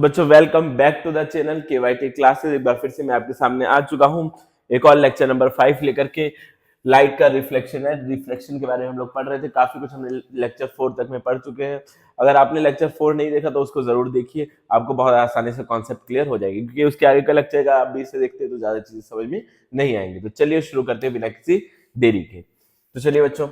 बच्चों welcome back to the channel KYT classes. एक बार फिर से मैं आपके सामने आ चुका हूं एक और लेक्चर नंबर 5 लेकर के। लाइट का रिफ्लेक्शन है, रिफ्लेक्शन के बारे में हम लोग पढ़ रहे थे। काफी कुछ हमने लेक्चर 4 तक में पढ़ चुके हैं। अगर आपने लेक्चर 4 नहीं देखा तो उसको जरूर देखिए, आपको बहुत आसानी से कॉन्सेप्ट क्लियर हो जाएगी, क्योंकि उसके आगे का लेक्चर का आप भी इसे देखते हैं तो ज्यादा चीजें समझ में नहीं आएंगी। तो चलिए शुरू करते हैं बिना किसी देरी के। तो चलिए बच्चों,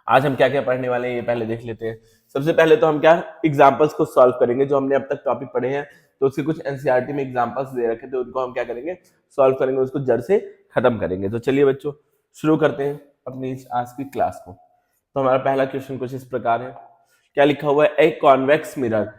आज हम क्या क्या पढ़ने वाले हैं ये पहले देख लेते हैं। सबसे पहले तो हम क्या एग्जांपल्स को सॉल्व करेंगे। जो हमने अब तक टॉपिक पढ़े हैं तो उसके कुछ एनसीईआरटी में एग्जांपल्स दे रखे थे, उनको हम क्या करेंगे, सॉल्व करेंगे, उसको जड़ से खत्म करेंगे। तो चलिए बच्चों शुरू करते हैं अपनी आज की क्लास को। तो हमारा पहला क्वेश्चन कुछ इस प्रकार है। क्या लिखा हुआ है, a convex mirror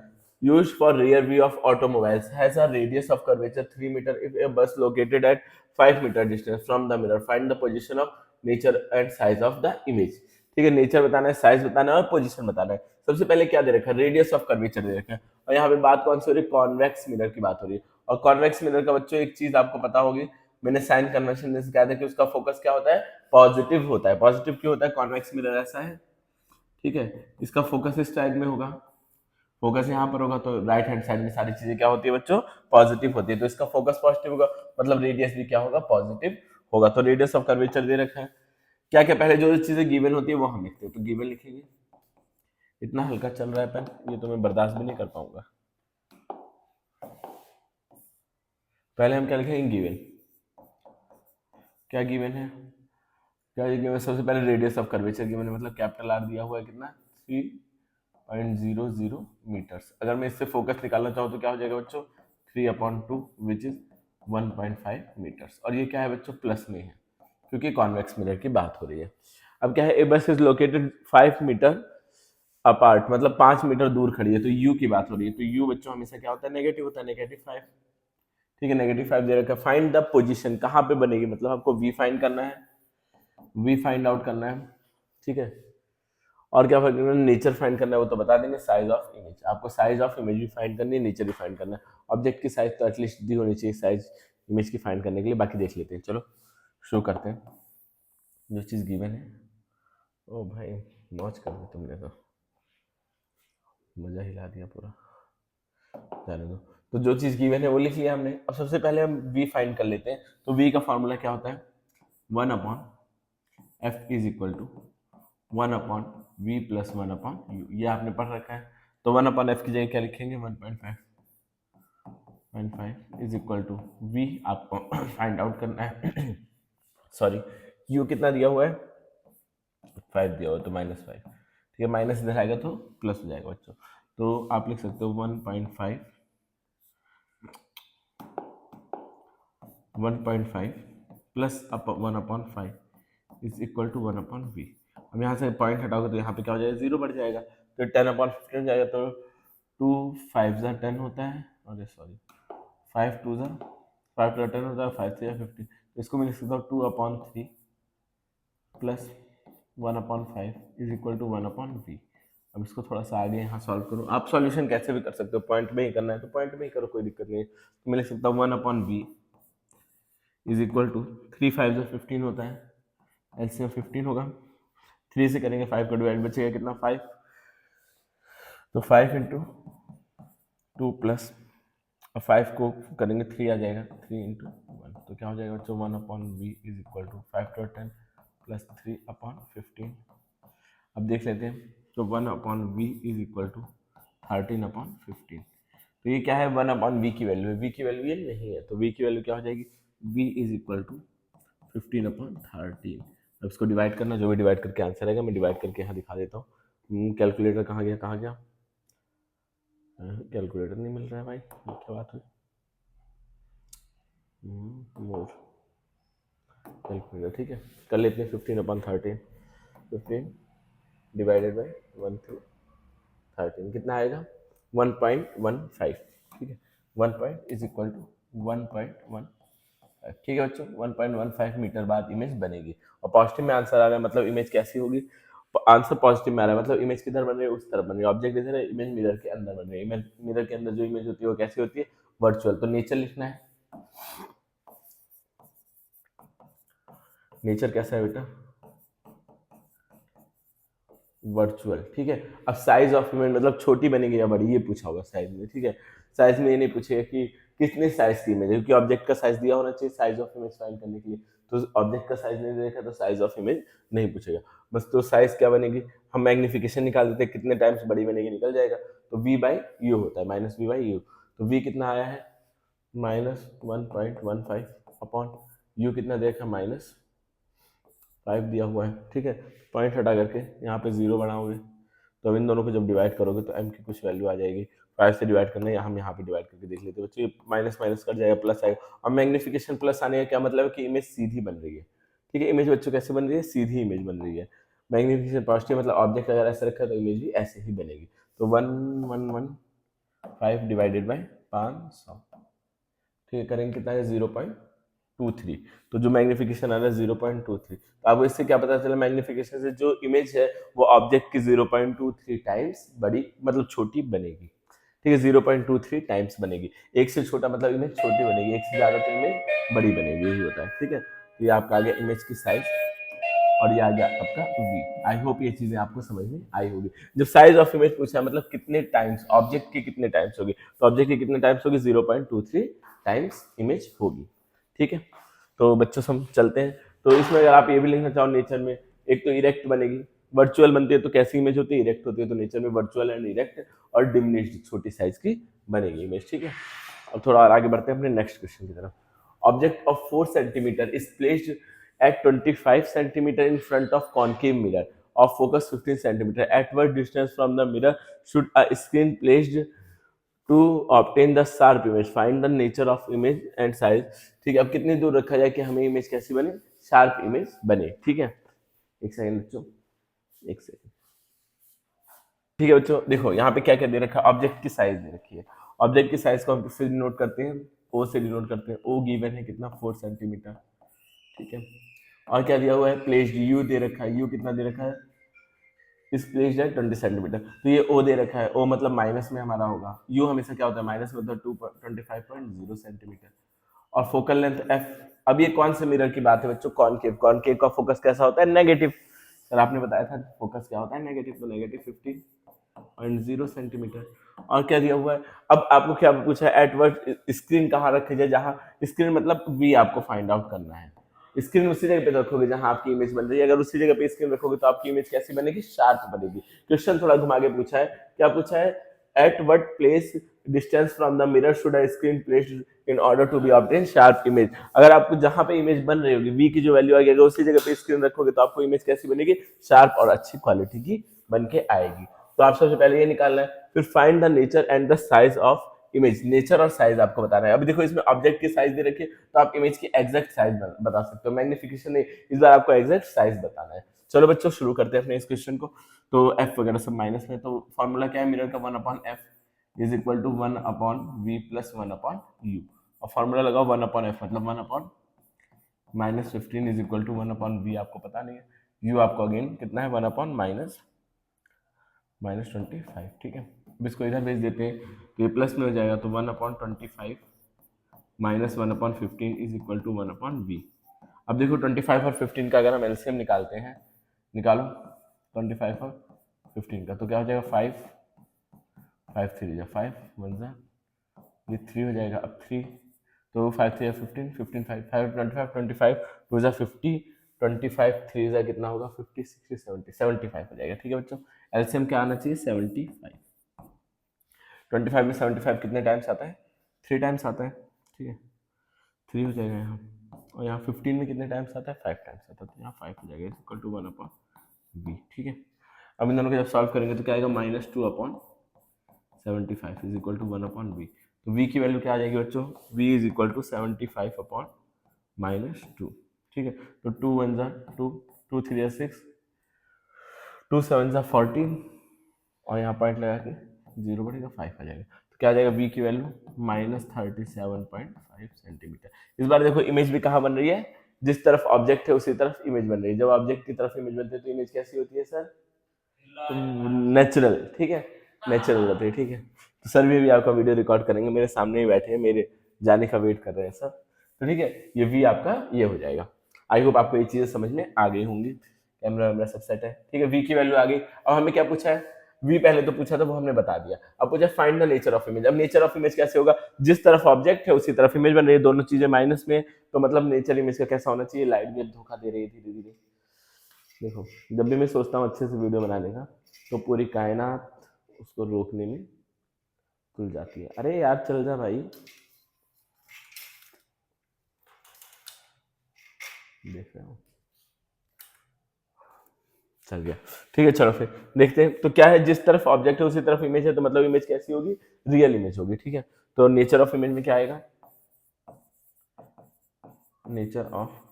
used for rear view of automobiles has a radius of curvature 3 meter if a bus located at 5 meter distance from the mirror. Find the position of nature and size of the image. ठीक है, nature बताना है, size बताना है और position बताना है। सबसे पहले क्या दे रखा है, रेडियस ऑफ कर्वेचर दे रखा है। और यहाँ पे बात कौन सी हो रही है, कॉन्वेक्स मिरर की बात हो रही है। और कॉन्वेक्स मिरर का बच्चों एक चीज आपको पता होगी, मैंने साइन कन्वेंशन में सिखाया था कि उसका फोकस क्या होता है, पॉजिटिव होता है। पॉजिटिव क्यों होता है, कॉन्वेक्स मिरर ऐसा है, ठीक है, इसका फोकस इस टाइप में होगा, फोकस यहाँ पर होगा, तो राइट हैंड साइड में सारी चीजें क्या होती है बच्चों, पॉजिटिव होती है। तो इसका फोकस पॉजिटिव होगा, मतलब रेडियस भी क्या होगा, पॉजिटिव होगा। तो रेडियस ऑफ कर्वेचर दे रखा है। क्या क्या पहले जो चीजें गिवन होती है वो हम लिखते हैं। तो गिवन लिखेंगे, इतना हल्का चल रहा है पेन, ये तो मैं बर्दाश्त भी नहीं कर पाऊंगा। पहले हम क्या लिखेंगे, गिवन। क्या गिवन है, क्या गिवन, सबसे पहले रेडियस ऑफ कर्वेचर गिवन है, मतलब कैपिटल आर दिया हुआ है कितना, 3.00 मीटर्स। अगर मैं इससे फोकस निकालना चाहूँ तो क्या हो जाएगा बच्चों, 3/2 विच इज 1.5 मीटर्स। और ये क्या है बच्चों, प्लस में है, क्योंकि कॉन्वेक्स मिरर की बात हो रही है। अब क्या है, ए बस इज लोकेटेड 5 मीटर अपार्ट, मतलब 5 मीटर दूर खड़ी है, तो यू की बात हो रही है। तो यू बच्चों हमेशा क्या होता है, नेगेटिव होता है, -5। ठीक है, -5 दे रखा है। फाइंड द पोजीशन, कहाँ पे बनेगी, मतलब आपको वी फाइंड करना है, वी फाइंड आउट करना है, ठीक है। और क्या फाइंड करना है, नेचर फाइंड करना है, वो तो बता देंगे। साइज ऑफ इमेज, आपको साइज ऑफ इमेज भी फाइंड करनी है, नेचर भी फाइंड करना है। ऑब्जेक्ट की साइज तो एटलीस्ट दी होनी चाहिए साइज इमेज की फाइंड करने के लिए। बाकी देख लेते हैं, चलो शुरू करते हैं। जो चीज़ गिवन है, ओ भाई मौज कर दी तुमने, तो मजा हिला दिया पूरा, जाने दो। तो जो चीज़ गिवन है वो लिख लिया हमने। अब सबसे पहले हम वी फाइंड कर लेते हैं। तो वी का फॉर्मूला क्या होता है, 1/f is equal to 1/v plus 1/u, ये आपने पढ़ रखा है। तो 1/f की जगह क्या लिखेंगे, 1.5 इज इक्वल टू वी, आपको फाइंड आउट करना है। सॉरी, u कितना दिया हुआ है, 5 दिया हुआ है, तो -5। ठीक है, माइनस इधर आएगा तो प्लस हो जाएगा बच्चों। तो आप लिख सकते हो 1.5 plus 1/5 is equal to 1/v। अब यहाँ से पॉइंट हटाओगे तो यहाँ पे क्या हो जाएगा, 0 बढ़ जाएगा, तो 10/15 हो जाएगा। तो 2 5 10 होता है, अरे सॉरी 5 2 10 होता है, 5 3 15। तो इसको मैं लिख सकता हूँ 2/3 plus 1/5 is equal to 1/v। अब इसको थोड़ा सा आगे यहाँ सॉल्व करो। आप सॉल्यूशन कैसे भी कर सकते हो, पॉइंट में ही करना है तो पॉइंट में ही करो, कोई दिक्कत नहीं है। तो मैं लिख सकता हूँ 1/v इज इक्वल टू 3 5 15 होता है, एलसीएम 15 होगा। 3 से करेंगे 5 का डिवाइड, बचेगा कितना, 5। तो 5 इंटू 2 प्लस 5 को करेंगे 3 आ जाएगा, 3 इंटू 1, तो क्या हो जाएगा बच्चों, 1/v is equal to 5 to 10 plus 3/15। अब देख लेते हैं, तो 1/v इज इक्वल टू 13/15। तो ये क्या है, 1/v की वैल्यू है, v की वैल्यू ये नहीं है, तो v की वैल्यू क्या हो जाएगी, v इज इक्वल टू 15/13। अब इसको डिवाइड करना, जो भी डिवाइड करके आंसर आएगा मैं डिवाइड करके यहाँ दिखा देता हूँ। कैलकुलेटर कहाँ गया, कहाँ गया, कैलकुलेटर नहीं मिल रहा है भाई, क्या बात हुई। मोर कैलकुलेटर, ठीक है, कर लेते हैं। 15/13, 15 डिवाइडेड बाई 1 through 13 कितना आएगा, 1.15। ठीक है, 1 इज इक्वल टू 1.15। ठीक है बच्चों, 1.15 मीटर बाद इमेज बनेगी। और पॉजिटिव में आंसर आ रहा है, मतलब इमेज कैसी होगी, आंसर पॉजिटिव में आ रहा है, मतलब इमेज किधर बन रही है, उस तरफ बन रही है। ऑब्जेक्ट इधर है, इमेज मिरर के अंदर बन रही है। इमेज मिरर के अंदर जो इमेज होती है वो कैसी होती है, वर्चुअल। तो नेचर लिखना है, नेचर कैसा है बेटा, वर्चुअल, ठीक है। अब साइज ऑफ इमेज मतलब छोटी बनेगी या बड़ी, ये पूछा होगा साइज में, ठीक है। साइज में ये नहीं पूछेगा कि कितने साइज की इमेज है, क्योंकि ऑब्जेक्ट का साइज दिया होना चाहिए साइज ऑफ इमेज फाइंड करने के लिए। तो ऑब्जेक्ट का साइज नहीं देखा तो साइज ऑफ इमेज नहीं पूछेगा। बस तो साइज क्या बनेगी, हम मैग्निफिकेशन निकाल देते हैं, कितने टाइम्स बड़ी बनेगी निकल जाएगा। तो v बाई यू होता है, माइनस वी बाई यू। तो v कितना आया है -1.15 अपॉन यू कितना देखा -5 दिया हुआ है, ठीक है। पॉइंट हटा करके यहाँ पे 0 बनाओगे तो अब इन दोनों को जब डिवाइड करोगे तो m की कुछ वैल्यू आ जाएगी। 5 से डिवाइड करना है, हम यहाँ पे डिवाइड करके देख लेते हैं बच्चों। माइनस माइनस कट जाएगा, प्लस आएगा। और मैग्निफिकेशन प्लस आने का क्या मतलब है कि इमेज सीधी बन रही है, ठीक है। इमेज बच्चों कैसे बन रही है, सीधी इमेज बन रही है। मैग्निफिकेशन पॉजिटिव मतलब ऑब्जेक्ट अगर ऐसे रखा है तो इमेज भी ऐसे ही बनेगी। तो 1115 डिवाइडेड बाई 500, ठीक है, करेंगे कितना है 0.23। तो जो मैग्निफिकेशन आ रहा है 0.23। तो आपको इससे क्या पता चला, मैग्निफिकेशन से जो इमेज है वो ऑब्जेक्ट की 0.23 टाइम्स बड़ी मतलब छोटी बनेगी, ठीक है। 0.23 टाइम्स बनेगी। एक से छोटा मतलब इमेज छोटी बनेगी, एक से ज्यादा तो इमेज बड़ी बनेगी, यही होता है, ठीक है। तो ये आपका आ गया इमेज की साइज और ये आ गया आपका वी। आई होप ये चीजें आपको समझ में आई होगी। जब साइज ऑफ इमेज पूछा मतलब कितने टाइम्स ऑब्जेक्ट के कितने टाइम्स होगी, तो ऑब्जेक्ट के कितने टाइम्स होगी 0.23 टाइम्स इमेज होगी, ठीक है। तो बच्चों से हम चलते हैं। तो इसमें अगर आप ये भी लिखना चाहो नेचर में, एक तो इरेक्ट बनेगी, वर्चुअल बनती है तो कैसी इमेज होती है, इरेक्ट होती है। तो नेचर में वर्चुअल एंड इरेक्ट और डिमिनिश्ड छोटी साइज की बनेगी इमेज, ठीक है। अब थोड़ा और आगे बढ़ते हैं अपने नेक्स्ट क्वेश्चन की तरफ। Object of 4 centimetre is placed at 25 centimeter in front of concave mirror of focus 15 centimeter. At what distance from the mirror should a screen placed to obtain the sharp image? Find the nature of image and size. ठीक है, अब कितनी दूर रखा जाए कि हमें image कैसी बने, शार्प इमेज बने, ठीक है। एक सेकंड बच्चों, एक सेकंड, ठीक है बच्चों। देखो यहाँ पे क्या क्या दे रखा है, ऑब्जेक्ट की साइज दे रखी है। ऑब्जेक्ट की साइज को हम किससे डिनोट करते हैं, ओ से डिनोट करते हैं। ओ गिवन है कितना 4 सेंटीमीटर, ठीक है। और क्या दिया हुआ है, प्लेस्ड यू दे रखा है। यू कितना दे रखा है, इस प्लेस्ड है 20 सेंटीमीटर। तो ये ओ दे रखा है, ओ मतलब माइनस में हमारा होगा। यू हमेशा क्या होता है माइनस में, मतलब 25.0 सेंटीमीटर। और फोकल लेंथ एफ। अब ये कौन से मिरर की बात है बच्चों, कॉनकेव। कॉनकेव का फोकस कैसा होता है, नेगेटिव। सर आपने बताया था फोकस क्या होता है, नेगेटिव। तो नेगेटिव 15.0 सेंटीमीटर। और क्या दिया हुआ है, अब आपको क्या पूछा है, एट वर्ड स्क्रीन कहाँ रखी जाए, जहाँ स्क्रीन मतलब वी आपको फाइंड आउट करना है। स्क्रीन उसी जगह पे रखोगे जहां आपकी इमेज बन रही है। अगर उसी जगह पे स्क्रीन रखोगे तो आपकी इमेज कैसी बनेगी, शार्प बनेगी। क्वेश्चन थोड़ा घुमा के पूछा है, क्या पूछा है, at what place distance from the mirror should a screen placed in order to be obtain sharp image. अगर आपको जहां पे इमेज बन रही होगी वी की जो वैल्यू आएगी, अगर उसी जगह पे स्क्रीन रखोगे तो आपको इमेज कैसी बनेगी, शार्प और अच्छी क्वालिटी की बन के आएगी। तो आप सबसे पहले ये निकालना है। फिर find the nature and the size of image. Nature और साइज आपको बताना है। अभी देखो इसमें ऑब्जेक्ट की साइज दे रखी है तो आप इमेज की एग्जैक्ट साइज बता सकते हो, मैग्निफिकेशन नहीं, इस बार आपको एग्जैक्ट साइज बताना है। चलो बच्चों शुरू करते हैं अपने इस क्वेश्चन को। तो एफ वगैरह सब माइनस में, तो फॉर्मूला क्या है मिरर का, 1/f is equal to 1/v plus 1/u। और फॉर्मूला लगाओ 1/f मतलब 1/ -15 इज इक्वल टू 1/v। आपको पता नहीं है, u आपको अगेन कितना है 1/-25, ठीक है। अब इसको इधर भेज देते हैं तो ये प्लस में हो जाएगा। तो 1/25 minus 1/15 is equal to 1/v। अब देखो 25 और 15 का अगर हम एलसीएम निकालते हैं, निकालो 25 और 15 का, तो क्या हो जाएगा 5 5 3 5 1 ये 3 हो जाएगा। अब 3 तो 5 3 15 15 5 5 25 25 2 50 25 3 कितना होगा 50 60 70 75 हो जाएगा, ठीक है बच्चों। एलसीएम क्या आना चाहिए 75। 25 में 75 कितने टाइम्स आता है, 3 टाइम्स आता है, ठीक है। 3 हो जाएगा यहाँ। और यहाँ 15 में कितने टाइम्स आता है, 5 टाइम्स आता है। तो यहाँ 5 हो जाएगा इक्वल टू 1/v, ठीक है। अब इन दोनों को जब सॉल्व करेंगे तो क्या आएगा -2/75 इज इक्वल टू 1/v। तो v की वैल्यू क्या आ जाएगी बच्चों, v इज इक्वल टू 75/-2, ठीक है। तो 2 1 2 2 3 6 2 7 14 और यहाँ पॉइंट लगा के 0 बढ़ेगा 5 आ जाएगा। तो क्या आ जाएगा v की वैल्यू -37.5 सेंटीमीटर। इस बार देखो इमेज भी कहाँ बन रही है, जिस तरफ ऑब्जेक्ट है उसी तरफ इमेज बन रही है। जब ऑब्जेक्ट की तरफ इमेज बनती है तो इमेज कैसी होती है सर, नेचुरल, ठीक है, नेचुरल होती है, ठीक है। तो सर भी आपका वीडियो रिकॉर्ड करेंगे, मेरे सामने ही बैठे हैं, मेरे जाने का वेट कर रहे हैं सर। तो ठीक है, ये वी आपका ये हो जाएगा। आई होप आपको ये चीजें समझ में आ गई होंगी। कैमरा वैमरा सब सेट है, ठीक है। वी की वैल्यू आ गई। अब हमें क्या पूछा है, वी पहले तो पूछा था, वो हमने बता दिया। अब पूछा find the nature of image. अब नेचर ऑफ इमेज कैसे होगा, जिस तरफ ऑब्जेक्ट है उसी तरफ इमेज बन रही है, दोनों चीजें माइनस में, तो मतलब नेचर इमेज का कैसा होना चाहिए, लाइट भी धोखा दे रही है धीरे धीरे। देखो जब भी मैं सोचता हूँ अच्छे से वीडियो बनाने का, तो पूरी कायनात उसको रोकने में खुल जाती है। अरे यार चल जा भाई, देख रहे हो, चल गया, ठीक है। चलो फिर देखते हैं, तो क्या है, जिस तरफ ऑब्जेक्ट है उसी तरफ इमेज है, तो मतलब इमेज कैसी होगी, रियल इमेज होगी, ठीक है। तो नेचर ऑफ इमेज में क्या आएगा, नेचर ऑफ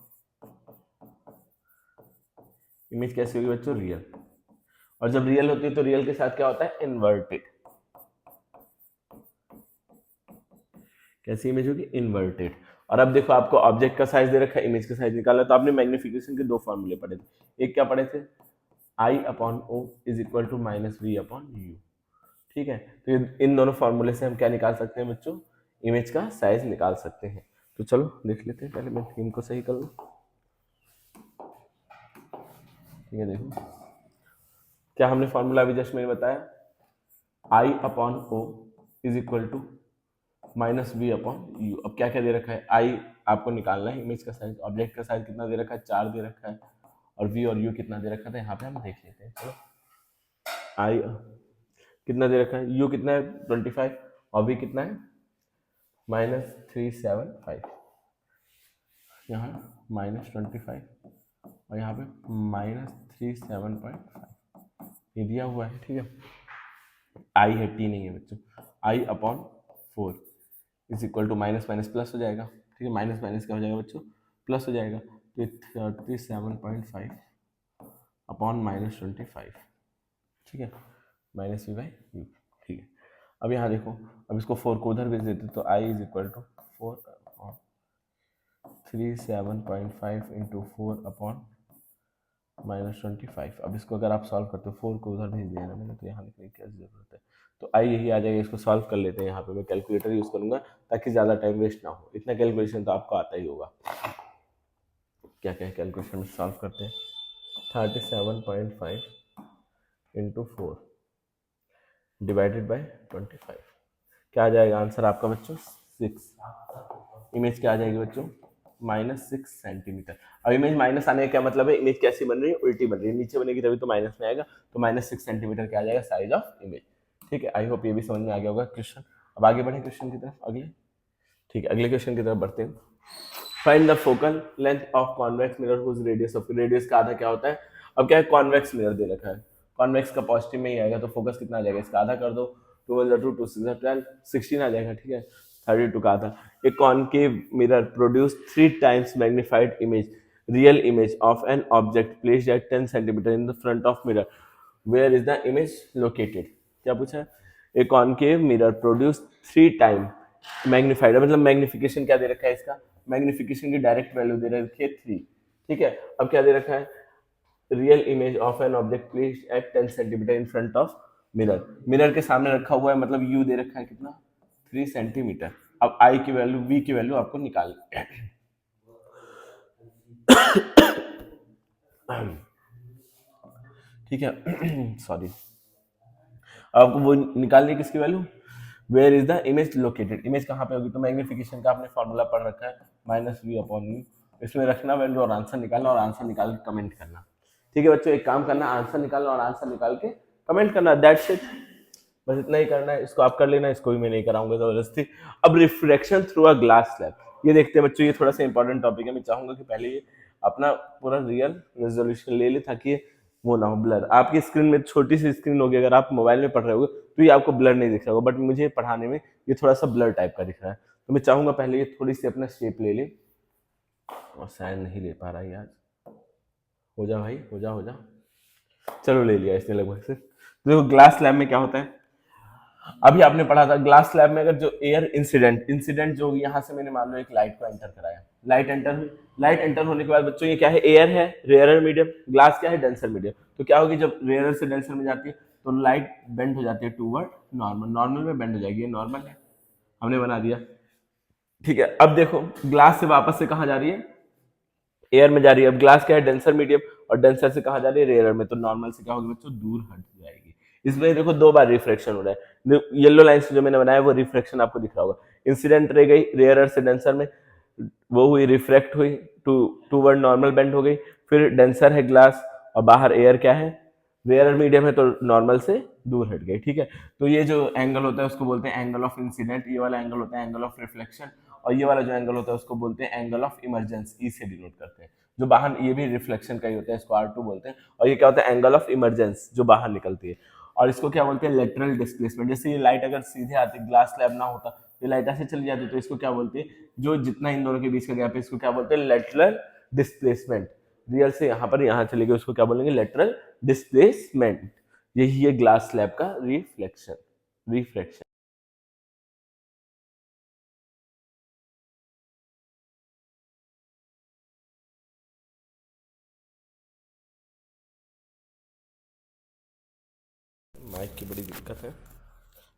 इमेज कैसी होगी बच्चों, रियल। और जब रियल होती है तो रियल के साथ क्या होता है, इन्वर्टेड। कैसी इमेज होगी, इन्वर्टेड। और अब देखो आपको ऑब्जेक्ट का साइज दे रखा है, इमेज का साइज निकालना, तो आपने मैग्निफिकेशन के दो फॉर्मूले पढ़े थे। एक क्या पढ़े थे, I upon O is equal to minus V upon U, ठीक है। तो इन दोनों फॉर्मूले से हम क्या निकाल सकते हैं बच्चों, इमेज का साइज निकाल सकते हैं। तो चलो देख लेते हैं, पहले मैं थीम को सही कर लूँ, ठीक है। देखो क्या हमने फॉर्मूला अभी जस्ट मैंने बताया, I upon O is equal to minus V upon U. अब क्या क्या दे रखा है, आई आपको निकालना है, इमेज का साइज, ऑब्जेक्ट का साइज कितना दे रखा है, 4 दे रखा है, और वी और यू कितना दे रखा था, यहाँ पे हम देख लेते हैं। चलो आई कितना दे रखा है, यू कितना है 25, और वी कितना है -375, यहाँ -25 और यहाँ पे -37.5, ये दिया हुआ है, ठीक है। आई है, टी नहीं है बच्चों। I upon 4 is equal to minus minus plus हो जाएगा, ठीक है। माइनस माइनस क्या हो जाएगा बच्चों, प्लस हो जाएगा। तो 37.5 अपॉन -25, ठीक है, माइनस वी बाई यू, ठीक है। अब यहाँ देखो, अब इसको 4 को उधर भेज देते, तो I is equal to 4 upon 37.5 into 4 upon -25। अब इसको अगर आप सॉल्व करते हो, 4 को उधर भेज दिया ना मैंने, तो यहाँ लिखने की क्या जरूरत है, तो आई यही आ जाएगा। इसको सॉल्व कर लेते हैं, यहाँ पे मैं कैलकुलेटर यूज करूंगा ताकि ज़्यादा टाइम वेस्ट ना हो। इतना कैलकुलेशन तो आपको आता ही होगा। क्या क्या कैलकुलेशन में सॉल्व करते हैं, 37.5 इंटू 4 डिवाइडेड बाई 25, क्या आ जाएगा आंसर आपका बच्चों, 6। इमेज क्या आ जाएगी बच्चों, -6 सेंटीमीटर। अब इमेज माइनस आने का क्या मतलब है, इमेज कैसी बन रही है, उल्टी बन रही है, नीचे बनेगी तभी तो माइनस में आएगा। तो -6 सेंटीमीटर क्या आ जाएगा, साइज ऑफ इमेज, ठीक है। आई होप ये भी समझ में आ गया होगा क्वेश्चन। अब आगे बढ़े क्वेश्चन की तरफ, अगले, ठीक है, अगले क्वेश्चन की तरफ बढ़ते हैं। Find the focal length of convex mirror whose radius of, radius का आधा क्या होता है। अब क्या है, कॉन्वेक्स मिरर दे रखा है, कॉन्वेक्स का पॉजिटिव में ही आएगा, तो फोकस कितना आ जाएगा, इसका आधा कर दो, 2 1 2 2 6 12 16 आ जाएगा, ठीक है। 32 का आधा। A concave mirror produce 3 times magnified image, real image of an object placed at 10 centimetre in the front of mirror, where is the image located. क्या पूछा है, a concave mirror produce 3 time magnified, मतलब magnification क्या दे रखा है, इसका magnification की डायरेक्ट वैल्यू दे रखी है 3, ठीक है। अब क्या दे रखा है, real image of an object placed at 10 centimetre in front of mirror, mirror के सामने रखा हुआ है, मतलब यू दे रखा है कितना, 3 सेंटीमीटर। अब आई की वैल्यू, वी की वैल्यू आपको निकालनी है, ठीक है, सॉरी। आपको वो निकालनी है किसकी value, where is the image located, image कहाँ पे होगी, तो मैग्निफिकेशन का आपने फॉर्मूला पढ़ रखा है, -v अपॉन यू, इसमें रखना वैल्यू और आंसर निकालना, और आंसर निकाल के कमेंट करना, ठीक है बच्चों। एक काम करना, आंसर निकालना और आंसर निकाल के कमेंट करना, दैट्स इट, बस इतना ही करना है। इसको आप कर लेना, इसको भी मैं नहीं कराऊंगा जबरदस्ती। अब reflection through a glass slab, ये देखते हैं बच्चों, ये थोड़ा सा इंपॉर्टेंट टॉपिक है। मैं चाहूंगा कि पहले ये अपना पूरा रियल रेजोल्यूशन ले ले, ताकि वो ना हो ब्लर। आपकी स्क्रीन में छोटी सी स्क्रीन होगी, अगर आप मोबाइल में पढ़ रहे होगे तो ये आपको ब्लर नहीं दिख रहा होगा, बट मुझे पढ़ाने में ये थोड़ा सा ब्लर टाइप का दिख रहा है। तो मैं चाहूंगा पहले ये थोड़ी सी अपना शेप ले ले, और शायद नहीं ले पा रहा है आज, हो जा भाई, हो जा हो जा, चलो ले लिया इसने लगभग से। देखो ग्लास स्लैब में क्या होता है, अभी आपने पढ़ा था ग्लास स्लैब में, अगर जो एयर इंसिडेंट इंसिडेंट जो यहाँ से मैंने मान लो एक लाइट को एंटर कराया, लाइट एंटर हुई, लाइट एंटर होने के बाद बच्चों ये क्या है, एयर है, रेयरर मीडियम, ग्लास क्या है, डेंसर मीडियम। तो क्या होगी, जब रेयरर से डेंसर में जाती है तो लाइट बेंड हो जाती है टूवर्ड नॉर्मल, नॉर्मल में बेंड हो जाएगी, ये नॉर्मल है, हमने बना दिया, ठीक है। अब देखो ग्लास से वापस से कहाँ जा रही है, एयर में जा रही है। अब ग्लास क्या है, डेंसर मीडियम, और डेंसर से कहाँ जा रही है, रेयर में, तो नॉर्मल से क्या होगी बच्चों, दूर हट जाएगी। इसमें देखो दो बार रिफ्रैक्शन हो रहा है। येलो लाइन से जो मैंने बनाया वो रिफ्रैक्शन आपको दिख रहा होगा। इंसिडेंट रह गई रेयर से डेंसर में, वो हुई रिफ्रैक्ट हुई टू टूवर्ड नॉर्मल बेंड हो गई। फिर डेंसर है ग्लास और बाहर एयर क्या है, रेयर मीडियम है, तो नॉर्मल से दूर हट गई। ठीक है, तो ये जो एंगल होता है उसको बोलते हैं एंगल ऑफ इंसिडेंट, ये वाला एंगल होता है एंगल ऑफ रिफ्लेक्शन, और ये वाला जो एंगल होता है उसको बोलते हैं एंगल ऑफ इमरजेंस, ई से डिनोट करते हैं। जो बाहर, ये भी रिफ्लेक्शन का ही होता है, इसको R2 बोलते हैं, और ये क्या होता है, एंगल ऑफ इमरजेंस, जो बाहर निकलती है। और इसको क्या बोलते हैं, लेटरल डिस्प्लेसमेंट। जैसे ये लाइट अगर सीधे आती, ग्लास स्लैब ना होता, ये लाइट ऐसे चली जाती, तो इसको क्या बोलते हैं, जो जितना इन दोनों के बीच का गैप है, इसको क्या बोलते हैं, लेटरल डिस्प्लेसमेंट। रियल से यहाँ पर यहाँ चले गए, उसको क्या बोलेंगे, लेटरल डिस्प्लेसमेंट। यही है ग्लास स्लैब का रिफ्लेक्शन, रिफ्लेक्शन। माइक की बड़ी दिक्कत है,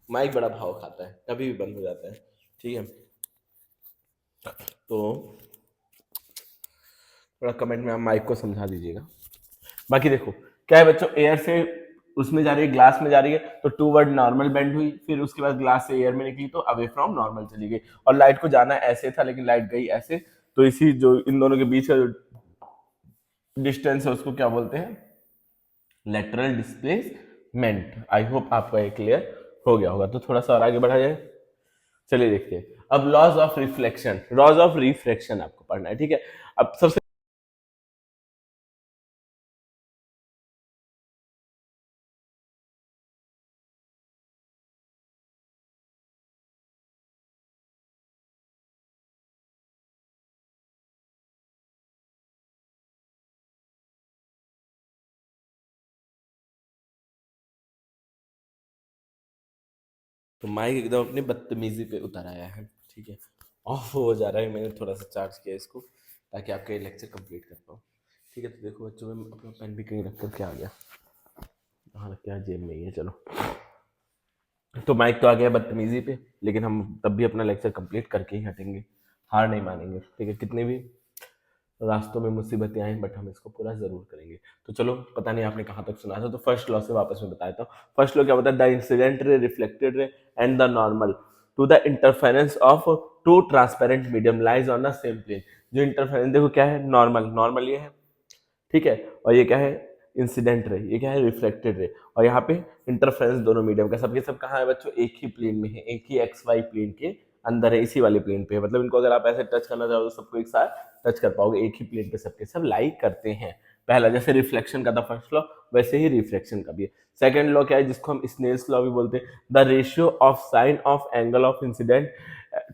माइक बड़ा भाव खाता है, कभी भी बंद हो जाता है। ठीक है, तो थोड़ा कमेंट में आप माइक को समझा दीजिएगा। बाकी देखो क्या है बच्चों, एयर से उसमें जा रही है, ग्लास में जा रही है, तो टू वर्ड नॉर्मल बेंड हुई, फिर उसके बाद ग्लास से एयर में निकली तो अवे फ्रॉम नॉर्मल चली गई। और लाइट को जाना ऐसे था, लेकिन लाइट गई ऐसे, तो इसी जो इन दोनों के बीच का जो डिस्टेंस है उसको क्या बोलते हैं, लेटरल डिस्प्लेसमेंट। आई होप आपका ये क्लियर हो गया होगा। तो थोड़ा सा और आगे बढ़ा जाए, चलिए देखते हैं। अब laws of reflection, laws of reflection आपको पढ़ना है। ठीक है, अब सबसे तो माइक एकदम अपनी बदतमीजी पे उतर आया है। ठीक है, ऑफ हो जा रहा है, मैंने थोड़ा सा चार्ज किया इसको ताकि आपका ये लेक्चर कंप्लीट कर पाऊँ। ठीक है, तो देखो बच्चों, मैं अपना पेन भी कहीं रख करके आ गया, कहाँ रख के आया, जेब में ही है। चलो, तो माइक तो आ गया बदतमीजी पे, लेकिन हम तब भी अपना लेक्चर कंप्लीट करके ही हटेंगे, हार नहीं मानेंगे। ठीक है, कितने भी रास्तों में मुसीबतें आए, बट हम इसको पूरा जरूर करेंगे। तो चलो, पता नहीं आपने कहाँ तक सुना था, तो फर्स्ट लॉ से वापस में बताया था। फर्स्ट लॉ क्या होता है, the incident ray, reflected ray and the normal to the interference of two transparent medium lies on the same plane. जो इंटरफेरेंस देखो क्या है, नॉर्मल, नॉर्मल ये है, ठीक है, और ये क्या है, इंसिडेंट रे, ये क्या है, रिफ्लेक्टेड रे। और यहाँ पे इंटरफेरेंस दोनों मीडियम का, सबके सब कहाँ है बच्चों, एक ही प्लेन में है, एक ही एक्स वाई प्लेन के अंदर है, इसी वाले प्लेन पे है। मतलब इनको अगर आप ऐसे टच करना चाहो तो सबको एक साथ टच कर पाओगे, एक ही प्लेन पे सबके सब लाई करते हैं। पहला, जैसे रिफ्लेक्शन का था फर्स्ट लॉ, वैसे ही रिफ्लेक्शन का भी है। सेकंड लॉ क्या है, जिसको हम स्नेल्स लॉ भी बोलते हैं, the ratio of sine of angle of incident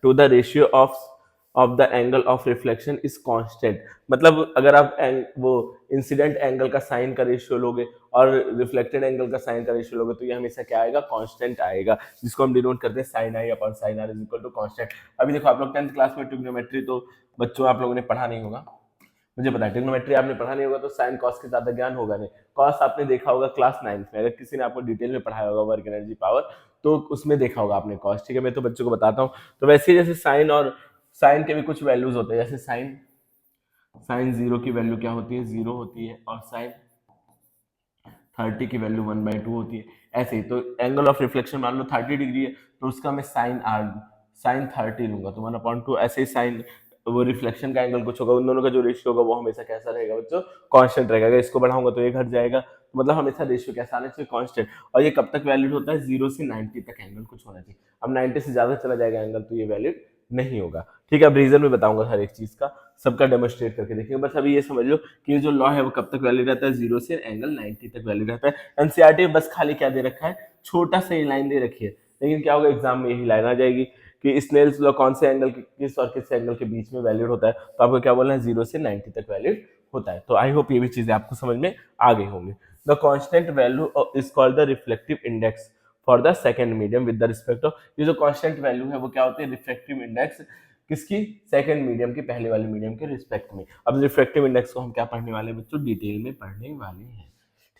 to the ratio of the angle of reflection is constant. मतलब अगर आप वो इंसिडेंट एंगल का साइन का रेशियो लोगे और रिफ्लेक्टेड एंगल का साइन का रेशियो लोगे, तो ये हमेशा क्या आएगा, कांस्टेंट आएगा, जिसको हम डिनोट करते हैं sine i upon sine r is equal to constant. अभी देखो, आप लोग 10th क्लास में ट्रिग्नोमेट्री तो बच्चों आप लोगों ने पढ़ा नहीं होगा, मुझे पता है ट्रिग्नोमेट्री आपने पढ़ा नहीं होगा, तो साइन कॉस के ज्यादा ज्ञान होगा नहीं। कॉस आपने देखा होगा क्लास 9th में, अगर किसी ने आपको डिटेल में पढ़ाया होगा वर्क एनर्जी पावर, तो उसमें देखा होगा आपने कॉस। ठीक है, मैं तो बच्चों को बताता हूँ। तो वैसे ही जैसे साइन, और साइन के भी कुछ वैल्यूज होते हैं, जैसे साइन साइन 0 की वैल्यू क्या होती है, 0 होती है, और साइन 30 की वैल्यू 1/2 होती है। ऐसे ही तो एंगल ऑफ रिफ्लेक्शन मान लो 30 डिग्री है, तो उसका मैं साइन आर, साइन 30 लूंगा, तो 1/2। ऐसे ही साइन, वो रिफ्लेक्शन का एंगल कुछ होगा, उन दोनों का जो रेशियो होगा वो हमेशा कैसा रहेगा बच्चों, कांस्टेंट रहेगा। अगर इसको बढ़ाऊंगा तो ये घट जाएगा, तो मतलब हमेशा रेशियो कैसा आना चाहिए, कांस्टेंट। और ये कब तक वैलिड होता है, 0 से 90 तक एंगल कुछ होना चाहिए। अब 90 से ज्यादा चला जाएगा एंगल, तो ये वैलिड नहीं होगा। ठीक है, अब रीजन में बताऊंगा हर एक चीज का, सबका डेमोस्ट्रेट करके देखेंगे। बस अभी ये समझ लो कि ये जो लॉ है वो कब तक वैलिड रहता है, 0 से एंगल 90 तक वैलिड रहता है। एनसीईआरटी में बस खाली क्या दे रखा है, छोटा सा ये लाइन दे रखी है, लेकिन क्या होगा, एग्जाम में यही लाइन आ जाएगी कि स्नेल्स लॉ कौन से एंगल किस और किस एंगल के बीच में वैलिड होता है, तो आपको क्या बोलना है, 0 से 90 तक वैलिड होता है। तो आई होप ये भी चीजें आपको समझ में आ गई होंगी। The constant value is called the reflective index for the second medium with the respect of, ये जो कांस्टेंट वैल्यू है वो क्या होती है, रिफ्लेक्टिव इंडेक्स किसकी, सेकंड मीडियम की पहले वाले मीडियम के रिस्पेक्ट में। अब रिफ्लेक्टिव इंडेक्स को हम क्या पढ़ने वाले हैं बच्चों, डिटेल में पढ़ने वाले हैं।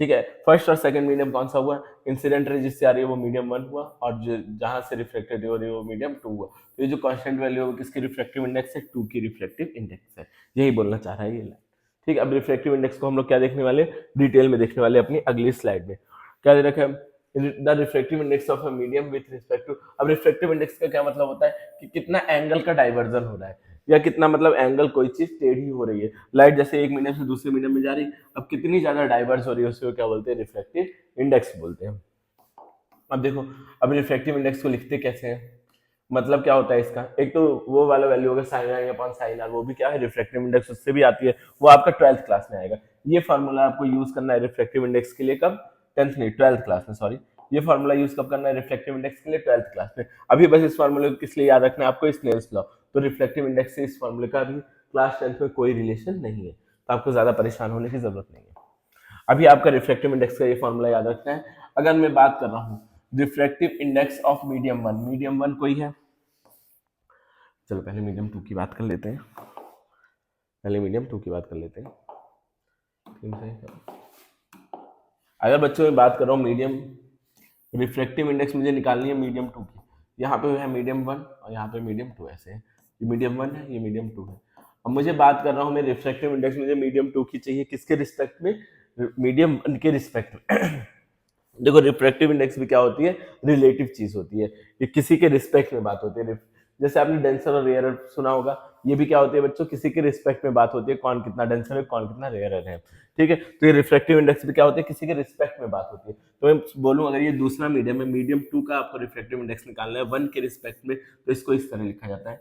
ठीक है, फर्स्ट और सेकंड मीडियम कौन सा हुआ, इंसिडेंट रे जिससे आ रही है वो मीडियम 1 हुआ, और जो जहां से रिफ्लेक्टेड हो रही है वो मीडियम 2 हुआ। तो ये जो कांस्टेंट वैल्यू है वो किसकी रिफ्लेक्टिव इंडेक्स है, 2 की रिफ्लेक्टिव इंडेक्स है। यही बोलना चाह रहा है ये। ठीक है, अब रिफ्रैक्टिव इंडेक्स को हम लोग क्या देखने वाले, डिटेल में देखने वाले अपनी अगली स्लाइड में। क्या दे रखा है, the refractive index of a medium with respect to. अब रिफ्रैक्टिव इंडेक्स का क्या मतलब होता है कि कितना एंगल का डाइवर्जन हो रहा है, या कितना मतलब एंगल कोई चीज टेढ़ी हो रही है। लाइट जैसे एक मीडियम से दूसरे मीडियम में जा रही है, अब कितनी ज्यादा डाइवर्स हो रही है उसे क्या बोलते हैं, रिफ्रैक्टिव इंडेक्स बोलते हैं। अब देखो, अब रिफ्रैक्टिव इंडेक्स को लिखते कैसे हैं, मतलब क्या होता है इसका, एक तो वो वाला वैल्यू होगा sine r upon sine r, वो भी क्या है रिफ्रैक्टिव इंडेक्स, उससे भी आती है, वो आपका 12th क्लास में आएगा। ये फार्मूला आपको यूज करना है रिफ्रैक्टिव इंडेक्स के लिए, कब, 10th नहीं 12th क्लास में, सॉरी। ये फार्मूला यूज कब करना है रिफ्रैक्टिव इंडेक्स के लिए, 12th क्लास में। अभी बस इस फार्मूले को किस लिए याद रखना है आपको, स्नेल्स लॉ। तो रिफ्रैक्टिव इंडेक्स से इस फार्मूले का भी क्लास 10th में कोई रिलेशन नहीं है, तो आपको ज्यादा परेशान होने की जरूरत नहीं है। अभी आपका रिफ्रैक्टिव इंडेक्स का ये फार्मूला याद रखना है। अगर मैं बात कर रहा हूँ refractive index of medium one, medium one कोई है, चलो पहले मीडियम टू की बात कर लेते हैं, पहले मीडियम टू की बात कर लेते हैं। अगर बच्चों में बात कर रहा हूँ मीडियम रिफ्रैक्टिव इंडेक्स मुझे निकालनी है मीडियम टू की, यहाँ पे है मीडियम वन और यहाँ पे मीडियम टू, ऐसे है, ये मीडियम वन है, ये मीडियम टू है। अब मुझे बात कर रहा हूँ मैं रिफ्रैक्टिव इंडेक्स मुझे मीडियम टू की चाहिए, किसके रिस्पेक्ट में, मीडियम वन के रिस्पेक्ट में। देखो रिफ्रैक्टिव इंडेक्स भी क्या होती है, रिलेटिव चीज होती है, ये किसी के रिस्पेक्ट में बात होती है। जैसे आपने डेंसर और रेयरर सुना होगा, ये भी क्या होती है बच्चों, किसी के रिस्पेक्ट में बात होती है, कौन कितना डेंसर है कौन कितना रेयरर है। ठीक है, तो ये रिफ्रैक्टिव इंडेक्स भी क्या होती है, किसी के रिस्पेक्ट में बात होती है। तो मैं बोलूं अगर ये दूसरा मीडियम है, मीडियम टू का आपको रिफ्रैक्टिव इंडेक्स निकालना है वन के रिस्पेक्ट में, तो इसको इस तरह लिखा जाता है,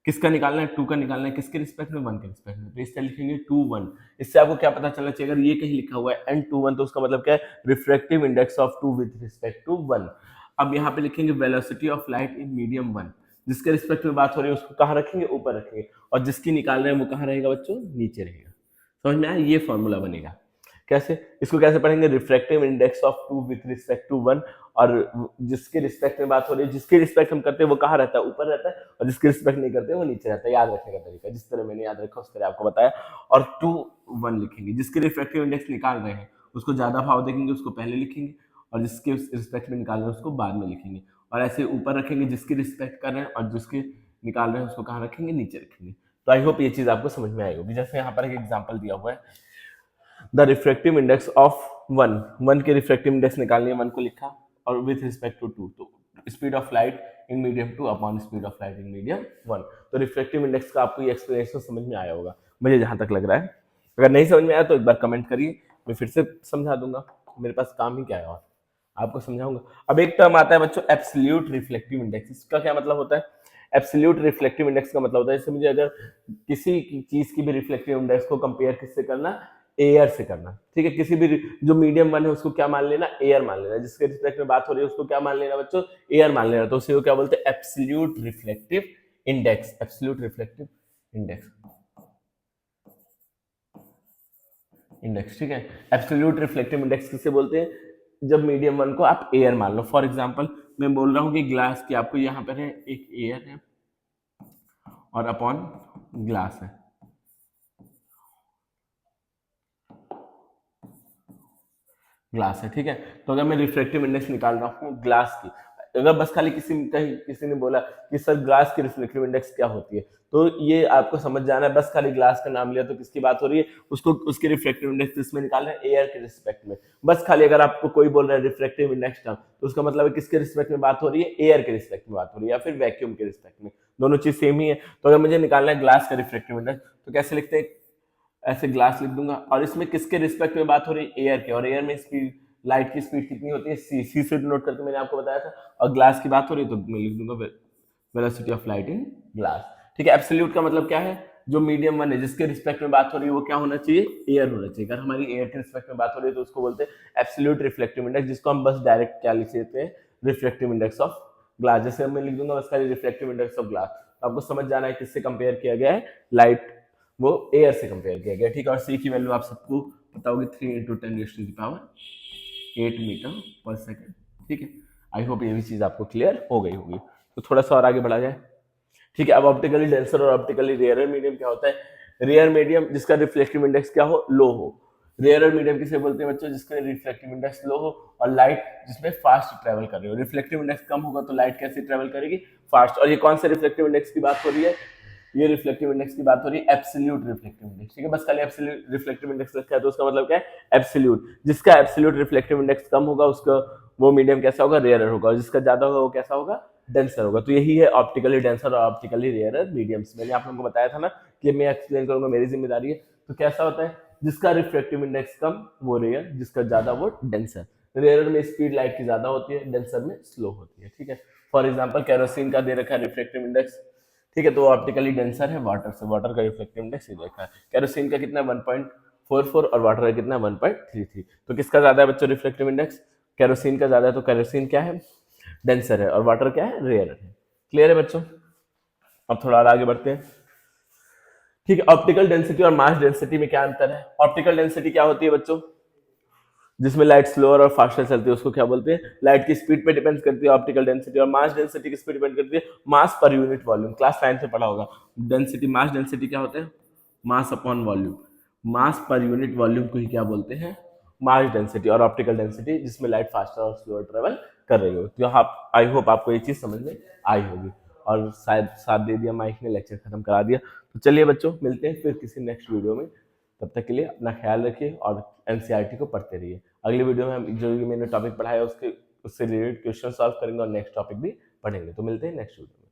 किसका निकालना है, टू का निकालना है, किसके रिस्पेक्ट में, वन के रिस्पेक्ट में, तो इस तरह लिखेंगे टू वन। इससे आपको क्या पता चलना चाहिए, अगर ये कहीं लिखा हुआ है एन टू वन, तो उसका मतलब क्या है, refractive index of two with respect to one. अब यहाँ पे लिखेंगे velocity of light in medium one, जिसके रिस्पेक्ट में बात हो रही है उसको कहाँ रखेंगे, ऊपर रखेंगे, और जिसकी निकाल रहे हैं वो कहाँ रहेगा बच्चों, नीचे रहेगा। समझ में आया, ये फॉर्मूला बनेगा। कैसे, इसको कैसे पढ़ेंगे, refractive index of two with respect to one, और जिसके रिस्पेक्ट में बात हो रही है, जिसके रिस्पेक्ट हम करते हैं वो कहाँ रहता है, ऊपर रहता है, और जिसके रिस्पेक्ट नहीं करते वो नीचे रहता है। याद रखने का तरीका जिस तरह मैंने याद रखा उस तरह आपको बताया। और टू वन लिखेंगे, जिसके रिफ्रैक्टिव इंडेक्स निकाल रहे हैं उसको ज्यादा भाव देखेंगे, उसको पहले लिखेंगे, और जिसके रिस्पेक्ट में निकाल रहे हैं उसको बाद में लिखेंगे, और ऐसे ऊपर रखेंगे जिसकी रिस्पेक्ट कर रहे हैं, और जिसके निकाल रहे हैं उसको कहाँ रखेंगे, नीचे रखेंगे। तो आई होप ये चीज आपको समझ में आई होगी। जैसे यहाँ पर एक एग्जाम्पल दिया हुआ है, the refractive index of one, one के रिफ्रैक्टिव इंडेक्स निकालनी है, वन को लिखा, और विथ रिस्पेक्ट टू टू, तो speed of light in medium two upon speed of light in medium one. तो रिफ्रैक्टिव इंडेक्स का आपको ये एक्सप्लेनेशन समझ में आया होगा, मुझे जहां तक लग रहा है। अगर नहीं समझ में आया तो एक बार कमेंट करिए, मैं फिर से समझा दूंगा, मेरे पास काम ही क्या है और आपको समझाऊंगा। अब एक टर्म आता है बच्चों एब्सोल्यूट रिफ्लेक्टिव इंडेक्स, इसका क्या मतलब होता है, एब्सोल्यूट रिफ्लेक्टिव इंडेक्स का मतलब होता है, जैसे मुझे अगर किसी चीज की भी रिफ्लेक्टिव इंडेक्स को कंपेयर किससे करना, एयर से करना। ठीक है, किसी भी जो मीडियम वन है उसको क्या मान लेना, एयर मान लेना, जिसके रिस्पेक्ट में बात हो रही है उसको क्या मान लेना बच्चों, एयर मान लेना, तो उसे वो क्या बोलते हैं, absolute reflective index, absolute reflective index, index. ठीक है, एब्सोल्यूट रिफ्लेक्टिव इंडेक्स किसे बोलते हैं, जब मीडियम वन को आप एयर मान लो। फॉर एग्जांपल मैं बोल रहा हूँ कि ग्लास की आपको यहाँ पर है एक एयर है और अपॉन ग्लास है, ग्लास है। ठीक है, तो अगर मैं रिफ्रैक्टिव इंडेक्स निकाल रहा हूँ ग्लास की, अगर बस खाली किसी ने बोला कि सर ग्लास की रिफ्लेक्टिव इंडेक्स क्या होती है, तो ये आपको समझ जाना है, बस खाली ग्लास का नाम लिया तो किसकी बात हो रही है, उसको उसके रिफ्लेक्टिव इंडेक्स इसमें निकाल रहे हैं एयर के रिस्पेक्ट में। बस खाली अगर आपको कोई बोल रहा है रिफ्लेक्टिव इंडेक्स टर्म, तो उसका मतलब है किसके रिस्पेक्ट में बात हो रही है, एयर के रिस्पेक्ट में बात हो रही है, या फिर वैक्यूम के रिस्पेक्ट में, दोनों चीज सेम ही है। तो अगर मुझे निकालना है ग्लास का रिफ्लेक्टिव इंडेक्स, तो कैसे लिखते हैं, ऐसे ग्लास लिख दूंगा, और इसमें किसके रिस्पेक्ट में बात हो रही है, एयर के, और एयर में स्पीड, लाइट की स्पीड कितनी होती है, सी, सी से नोट करके मैंने आपको बताया था, और ग्लास की बात हो रही है तो मैं लिख दूंगा velocity of light in glass. ठीक है, एब्सोल्यूट का मतलब क्या है, जो मीडियम वन है जिसके रिस्पेक्ट में बात हो रही है वो क्या होना चाहिए, एयर होना चाहिए। अगर हमारी एयर के रिस्पेक्ट में बात हो रही है तो उसको बोलते हैं एब्सोल्यूट रिफ्लेक्टिव इंडेक्स, जिसको हम बस डायरेक्ट क्या लिख देते हैं, रिफ्लेक्टिव इंडेक्स ऑफ ग्लास। जैसे मैं लिख दूंगा बस खाली रिफ्लेक्टिव इंडेक्स ऑफ ग्लास, आपको समझ जाना है किससे कंपेयर किया गया है, लाइट, वो एयर से कंपेयर किया गया। ठीक है, और सी की वैल्यू आप सबको पता होगी 3 × 10⁸ मीटर पर सेकेंड। ठीक है, आई होप ये भी चीज आपको क्लियर हो गई होगी। तो थोड़ा सा और आगे बढ़ा जाए। ठीक है, अब ऑप्टिकली डेंसर और ऑप्टिकली रेयर मीडियम क्या होता है, रेयर मीडियम जिसका रिफ्लेक्टिव इंडेक्स क्या हो, लो हो। रेयर मीडियम किसे बोलते हैं बच्चों, जिसका रिफ्लेक्टिव इंडेक्स लो हो और लाइट जिसमें फास्ट ट्रेवल कर रही हो। रिफ्लेक्टिव इंडेक्स कम होगा तो लाइट कैसे ट्रेवल करेगी, फास्ट। और ये कौन से रिफ्लेक्टिव इंडेक्स की बात हो रही है, ये रिफ्लेक्टिव इंडेक्स की बात हो रही है, एब्सोल्यूट रिफ्लेक्टिव इंडेक्स, ठीक है। बस खाली एब्सोल्यूट रिफ्लेक्टिव इंडेक्स लिखा है तो उसका मतलब क्या है, एब्सोल्यूट। जिसका एब्सोल्यूट रिफ्लेक्टिव इंडेक्स कम होगा उसका वो मीडियम कैसा होगा, रेयरर होगा, और जिसका ज्यादा होगा वो कैसा होगा, डेंसर होगा। तो यही है ऑप्टिकली डेंसर और ऑप्टिकली रेयरर मीडियम्स। मैंने आप लोगों को बताया था ना कि मैं एक्सप्लेन करूंगा, मेरी जिम्मेदारी है। तो कैसा होता है, जिसका रिफ्लेक्टिव इंडेक्स कम वो रेयर, जिसका ज्यादा वो डेंसर। रेयरर में स्पीड लाइट की ज्यादा होती है, डेंसर में स्लो होती है, ठीक है। फॉर एग्जाम्पल केरोसिन का दे रखा है रिफ्लेक्टिव इंडेक्स, ठीक है, तो ऑप्टिकली डेंसर है वाटर से, वाटर का रिफ्लेक्टिव इंडेक्स ये देखा है। केरोसिन का कितना 1.44 और वाटर का कितना 1.33। तो किसका ज्यादा है बच्चों रिफ्लेक्टिव इंडेक्स, केरोसिन का ज्यादा है, तो केरोसिन क्या है, डेंसर है, और वाटर क्या है, रेयर है। क्लियर है बच्चों। अब थोड़ा और आगे बढ़ते हैं, ठीक है। ऑप्टिकल डेंसिटी और मास डेंसिटी में क्या अंतर है। ऑप्टिकल डेंसिटी क्या होती है बच्चों, जिसमें लाइट स्लोअर और फास्टर चलती है उसको क्या बोलते हैं, लाइट की स्पीड पे डिपेंड करती है ऑप्टिकल डेंसिटी। और मास डेंसिटी किस पे डिपेंड करती है, मास पर यूनिट वॉल्यूम। क्लास 9 से पढ़ा होगा डेंसिटी, मास डेंसिटी क्या होता है, मास अपॉन वॉल्यूम। मास पर यूनिट वॉल्यूम को ही क्या बोलते हैं, मास डेंसिटी। और ऑप्टिकल डेंसिटी जिसमें लाइट फास्टर और स्लोअर ट्रेवल कर रही हो। तो आप, आई होप आपको ये चीज समझ में आई होगी। और शायद साथ दे दिया माइक ने, लेक्चर खत्म करा दिया। तो चलिए बच्चों, मिलते हैं फिर किसी नेक्स्ट वीडियो में। तब तक के लिए अपना ख्याल रखिए और एनसीईआरटी को पढ़ते रहिए। अगली वीडियो में हम जो मैंने टॉपिक पढ़ाया उससे रिलेटेड क्वेश्चन सॉल्व करेंगे और नेक्स्ट टॉपिक भी पढ़ेंगे। तो मिलते हैं नेक्स्ट वीडियो में।